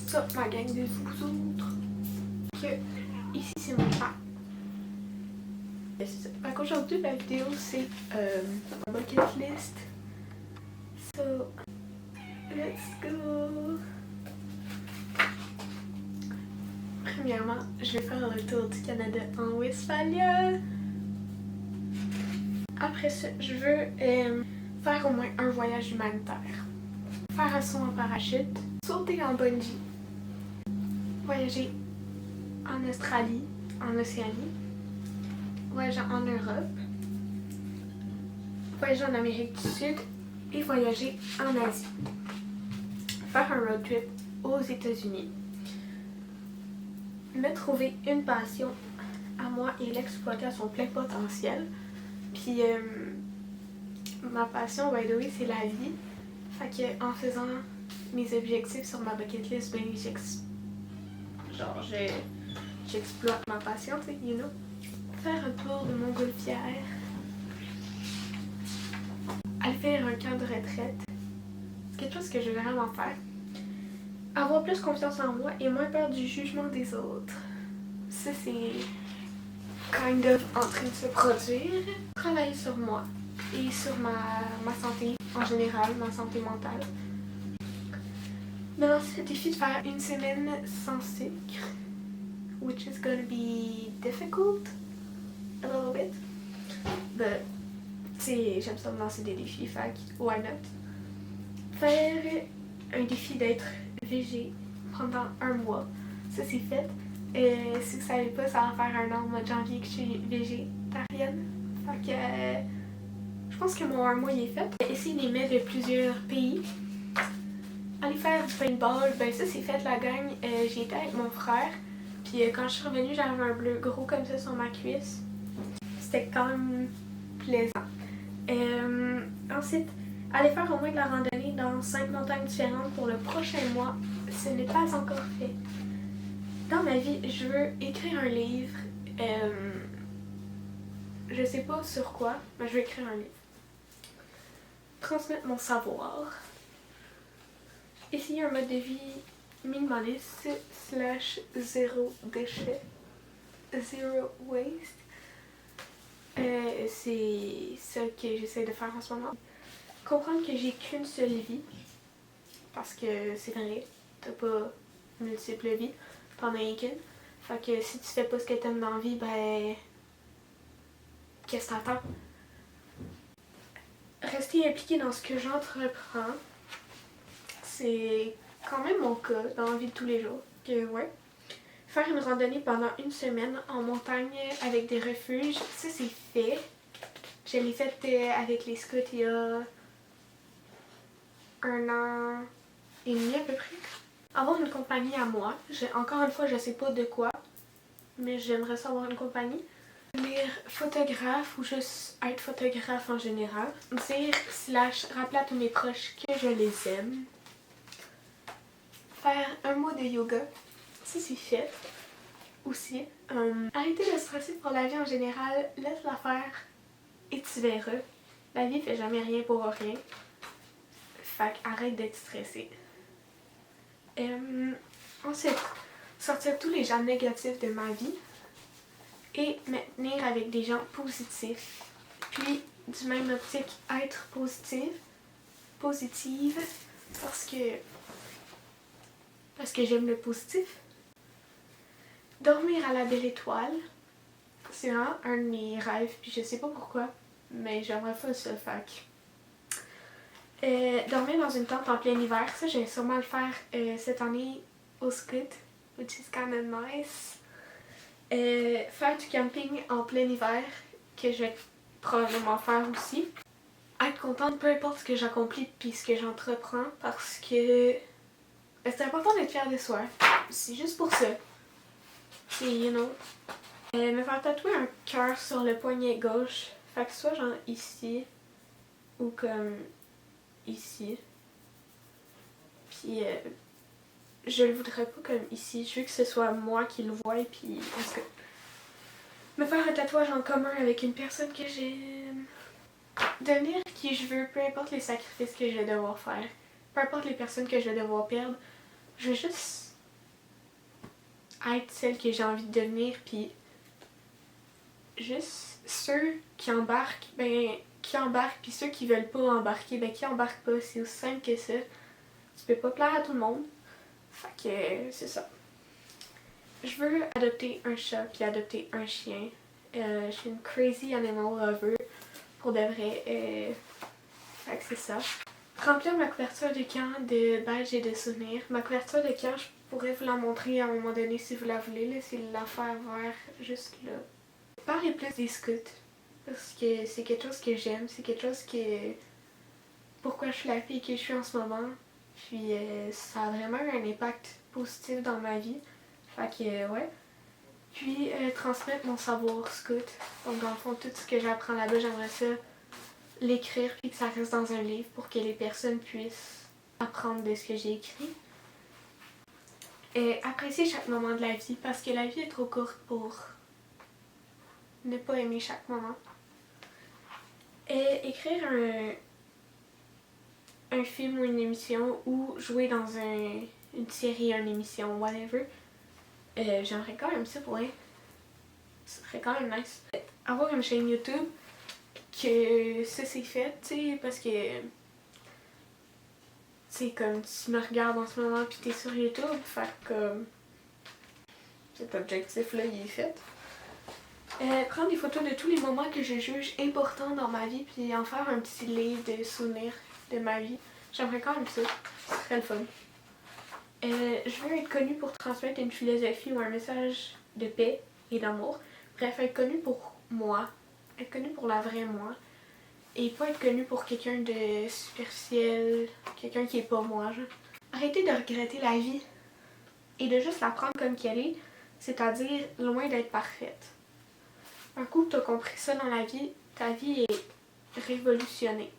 ça, ma gang de vous autres. Que ici, c'est mon père. C'est ça. Fait qu'aujourd'hui, la vidéo, c'est ma bucket list. So, let's go! Premièrement, je vais faire le tour du Canada en Westphalia. Après ça, je veux faire au moins un voyage humanitaire. Faire un saut en parachute, sauter en bungee, voyager en Australie, en Océanie, voyager en Europe, voyager en Amérique du Sud et voyager en Asie. Faire un road trip aux États-Unis. Me trouver une passion à moi et l'exploiter à son plein potentiel. Puis ma passion, by the way, c'est la vie. Fait que en faisant mes objectifs sur ma bucket list, ben j'exploite ma passion, tu sais, you know. Faire un tour de Montgolfière. Aller faire un camp de retraite. C'est quelque chose que je veux vraiment faire. Avoir plus confiance en moi et moins peur du jugement des autres. Ça, c'est kind of en train de se produire. Travailler sur moi et sur ma santé en général, ma santé mentale. Me lancer le défi de faire une semaine sans sucre, which is gonna be difficult a little bit. But, tu sais, j'aime ça me lancer des défis, fait why not? Faire un défi d'être végé pendant un mois. Ça, c'est fait. Si vous savez pas, ça va faire un an au mois de janvier que je suis végétarienne. Fait que je pense que mon un mois il est fait. Essayer d'aimer de plusieurs pays. Aller faire du paintball, ben ça c'est fait la gang. J'y étais avec mon frère. Puis quand je suis revenue, j'avais un bleu gros comme ça sur ma cuisse. C'était quand même plaisant. Ensuite, aller faire au moins de la randonnée dans 5 montagnes différentes pour le prochain mois. Ce n'est pas encore fait. Dans ma vie, je veux écrire un livre. Je sais pas sur quoi, mais je veux écrire un livre. Transmettre mon savoir. Essayer un mode de vie minimaliste / zéro déchet. Zero waste. C'est ça que j'essaie de faire en ce moment. Comprendre que j'ai qu'une seule vie. Parce que c'est vrai, t'as pas multiples vies. T'en as qu'une. Fait que si tu fais pas ce que t'aimes dans la vie, ben qu'est-ce que t'attends? Rester impliqué dans ce que j'entreprends, c'est quand même mon cas dans la vie de tous les jours. Que ouais. Faire une randonnée pendant une semaine en montagne avec des refuges, ça c'est fait. Je l'ai faite avec les scouts il y a 1 an et demi à peu près. Avoir une compagnie à moi. Encore une fois, je sais pas de quoi, mais j'aimerais ça avoir une compagnie. Devenir photographe ou juste être photographe en général. Dire / rappeler à tous mes proches que je les aime. Faire un mois de yoga. Ça c'est fait. Aussi. Arrêter de stresser pour la vie en général. Laisse-la faire et tu verras. La vie fait jamais rien pour rien. Fait qu'arrête d'être stressé. Ensuite, sortir tous les gens négatifs de ma vie et me tenir avec des gens positifs. Puis, du même optique, être positive parce que j'aime le positif. Dormir à la belle étoile, c'est vraiment un de mes rêves, puis je sais pas pourquoi, mais j'aimerais pas ça, fait. Dormir dans une tente en plein hiver, ça je vais sûrement le faire cette année au scout, which is kinda nice. Faire du camping en plein hiver, que je vais probablement faire aussi. Être contente peu importe ce que j'accomplis puis ce que j'entreprends, parce que c'est important d'être fière de soi. C'est juste pour ça. C'est, you know. Me faire tatouer un cœur sur le poignet gauche, fait que soit genre ici ou comme ici. Puis je le voudrais pas comme ici, je veux que ce soit moi qui le voie, puis parce que me faire un tatouage en commun avec une personne que j'aime. Devenir qui je veux, peu importe les sacrifices que je vais devoir faire, peu importe les personnes que je vais devoir perdre, je veux juste être celle que j'ai envie de devenir, puis juste ceux qui embarquent, puis ceux qui veulent pas embarquer, qui embarquent pas, c'est aussi simple que ça. Tu peux pas plaire à tout le monde. Fait que c'est ça. Je veux adopter un chat puis adopter un chien. Je suis une crazy animal lover pour de vrai. Fait que c'est ça. Remplir ma couverture de camp de badges et de souvenirs. Ma couverture de camp, je pourrais vous la montrer à un moment donné si vous la voulez. Là, c'est l'affaire vert juste là. Parler plus des scouts. Parce que c'est quelque chose que j'aime. C'est quelque chose que... Pourquoi je suis la fille que je suis en ce moment. Puis ça a vraiment eu un impact positif dans ma vie. Fait que ouais. Puis transmettre mon savoir scout. Donc dans le fond, tout ce que j'apprends là-bas, j'aimerais ça l'écrire puis que ça reste dans un livre pour que les personnes puissent apprendre de ce que j'ai écrit. Et apprécier chaque moment de la vie parce que la vie est trop courte pour ne pas aimer chaque moment. Et écrire un film ou une émission ou jouer dans une série, une émission, whatever. J'aimerais quand même ça pour rien. Ce serait quand même nice. Avoir une chaîne YouTube, que ça c'est fait, tu sais, parce que c'est comme tu me regardes en ce moment pis t'es sur YouTube, fait que cet objectif là il est fait. Prendre des photos de tous les moments que je juge importants dans ma vie puis en faire un petit livre de souvenirs de ma vie. J'aimerais quand même ça, ce serait le fun. Je veux être connue pour transmettre une philosophie ou un message de paix et d'amour. Bref, être connue pour moi, être connue pour la vraie moi. Et pas être connue pour quelqu'un de superficiel, quelqu'un qui est pas moi, genre. Arrêter de regretter la vie et de juste la prendre comme qu'elle est, c'est-à-dire loin d'être parfaite. Un coup que t'as compris ça dans la vie, ta vie est révolutionnée.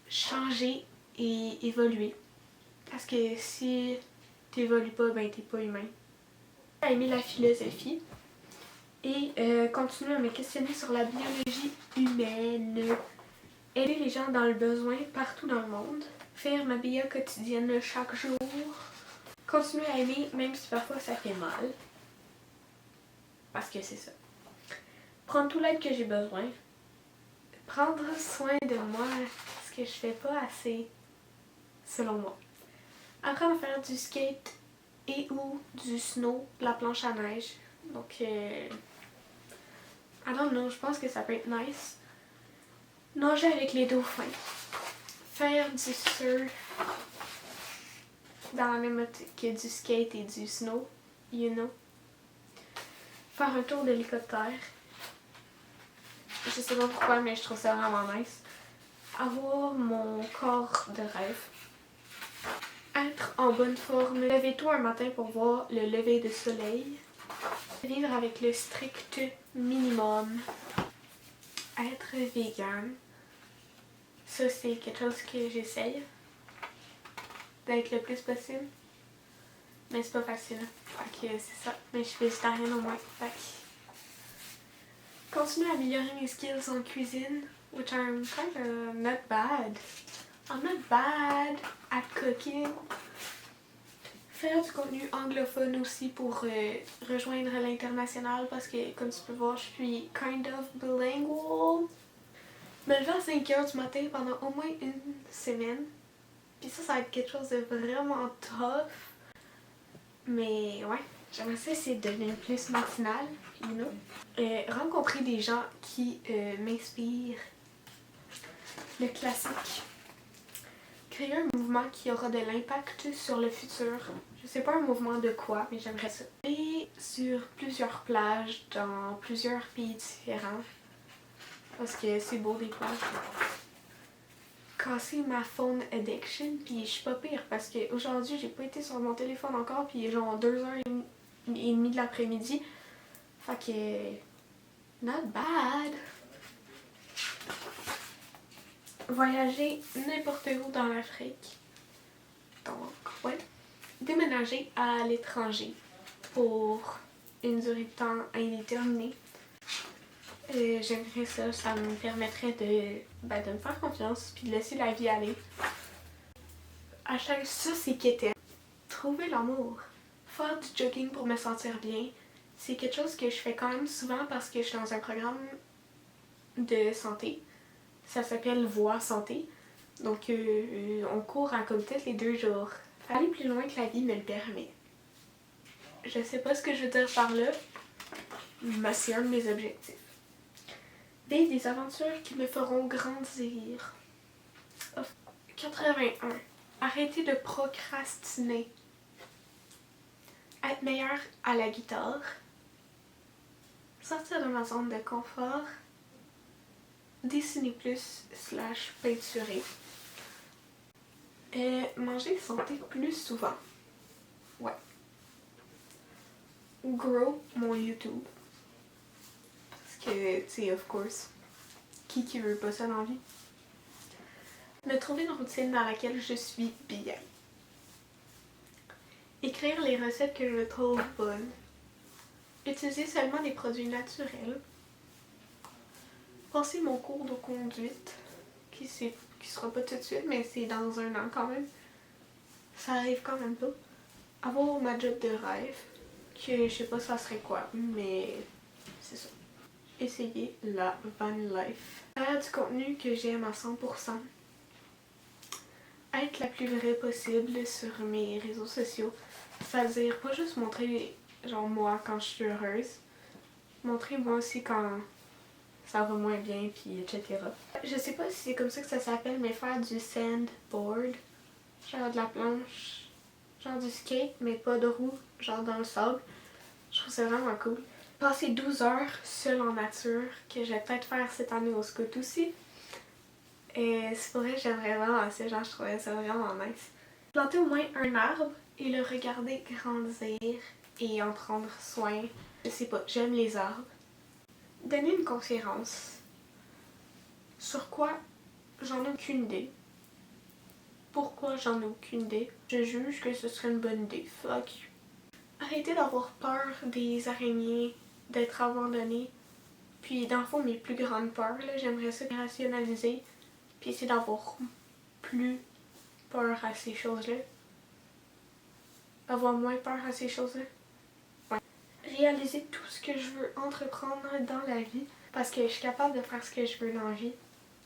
Changer et évoluer. Parce que si t'évolues pas, ben t'es pas humain. J'ai aimé la philosophie et continuer à me questionner sur la biologie humaine. Aider les gens dans le besoin partout dans le monde. Faire ma BA quotidienne chaque jour. Continuer à aimer même si parfois ça fait mal. Parce que c'est ça. Prendre tout l'aide que j'ai besoin. Prendre soin de moi. Parce que je fais pas assez. Selon moi. Apprendre à faire du skate et ou du snow, de la planche à neige. Donc, I don't know, je pense que ça peut être nice. Nager avec les dauphins. Faire du surf dans la même optique que du skate et du snow, you know. Faire un tour d'hélicoptère. Je sais pas pourquoi, mais je trouve ça vraiment nice. Avoir mon corps de rêve. Être en bonne forme. Lever tôt un matin pour voir le lever de soleil. Vivre avec le strict minimum. Être vegan. Ça, c'est quelque chose que j'essaye. D'être le plus possible. Mais c'est pas facile. Fait que c'est ça. Mais je suis végétarienne au moins. Fait que... Continuer à améliorer mes skills en cuisine. Which I'm kind of not bad. I'm not bad at cooking. Faire du contenu anglophone aussi pour rejoindre l'international parce que, comme tu peux voir, je suis kind of bilingual. Me lever à 5h du matin pendant au moins une semaine. Puis ça va être quelque chose de vraiment tough. Mais ouais, j'aimerais ça essayer de devenir plus matinale, you know. Rencontrer des gens qui m'inspirent. Le classique. Créer un mouvement qui aura de l'impact sur le futur. Je sais pas un mouvement de quoi, mais j'aimerais ça. Et sur plusieurs plages dans plusieurs pays différents. Parce que c'est beau des plages. Casser ma phone addiction, puis je suis pas pire parce que aujourd'hui j'ai pas été sur mon téléphone encore, puis il est genre 2h30 de l'après-midi. Fait que... not bad! Voyager n'importe où dans l'Afrique. Donc, ouais. Déménager à l'étranger pour une durée de temps indéterminée. J'aimerais ça, ça me permettrait de me faire confiance puis de laisser la vie aller. Ça c'est qu'était. Trouver l'amour. faire du jogging pour me sentir bien, c'est quelque chose que je fais quand même souvent parce que je suis dans un programme de santé. Ça s'appelle Voix Santé. Donc, on court à comme peut-être les 2 jours. Aller plus loin que la vie me le permet. Je sais pas ce que je veux dire par là, mais c'est un de mes objectifs. Vivre des aventures qui me feront grandir. 81. Arrêter de procrastiner. Être meilleur à la guitare. Sortir de ma zone de confort. Dessiner plus / peinturer. Manger santé plus souvent. Ouais. Grow mon YouTube. Parce que, tu sais, of course, qui veut pas ça dans la vie? Me trouver une routine dans laquelle je suis bien. Écrire les recettes que je trouve bonnes. Utiliser seulement des produits naturels. Passer mon cours de conduite, qui sera pas tout de suite, mais c'est dans 1 an quand même. Ça arrive quand même pas. Avoir ma job de rêve, que je sais pas ça serait quoi, mais c'est ça. Essayer la van life. Faire du contenu que j'aime à 100%. Être la plus vraie possible sur mes réseaux sociaux. C'est-à-dire pas juste montrer genre moi quand je suis heureuse, montrer moi aussi quand ça va moins bien, puis etc. Je sais pas si c'est comme ça que ça s'appelle, mais faire du sandboard, genre de la planche, genre du skate, mais pas de roue, genre dans le sable. Je trouve ça vraiment cool. Passer 12 heures seule en nature, que je vais peut-être faire cette année au scout aussi. Et c'est pour vrai, j'aimerais vraiment ça, genre je trouvais ça vraiment nice. Planter au moins un arbre et le regarder grandir et en prendre soin. Je sais pas, j'aime les arbres. Donner une conférence. Sur quoi? J'en ai aucune idée. Pourquoi? J'en ai aucune idée. Je juge que ce serait une bonne idée. Fuck you. Arrêter d'avoir peur des araignées, d'être abandonnée. Puis dans le fond, mes plus grandes peurs, là, j'aimerais ça rationaliser. Puis essayer d'avoir plus peur à ces choses-là. Avoir moins peur à ces choses-là. Ouais. Réaliser tout ce que je veux entreprendre dans la vie. Parce que je suis capable de faire ce que je veux dans la vie.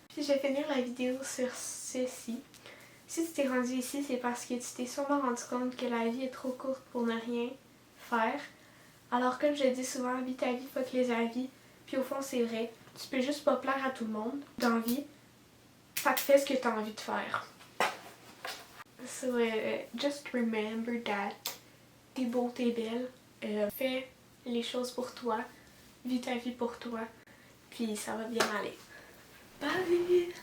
Puis je vais finir la vidéo sur ceci. Si tu t'es rendu ici, c'est parce que tu t'es sûrement rendu compte que la vie est trop courte pour ne rien faire. Alors comme je dis souvent, vis ta vie, fuck les avis. Puis au fond, c'est vrai. Tu peux juste pas plaire à tout le monde dans la vie. Fait que fais ce que tu as envie de faire. So, just remember that. T'es beau, t'es belle. Fais les choses pour toi. Vis ta vie pour toi. Puis ça va bien aller. Bye!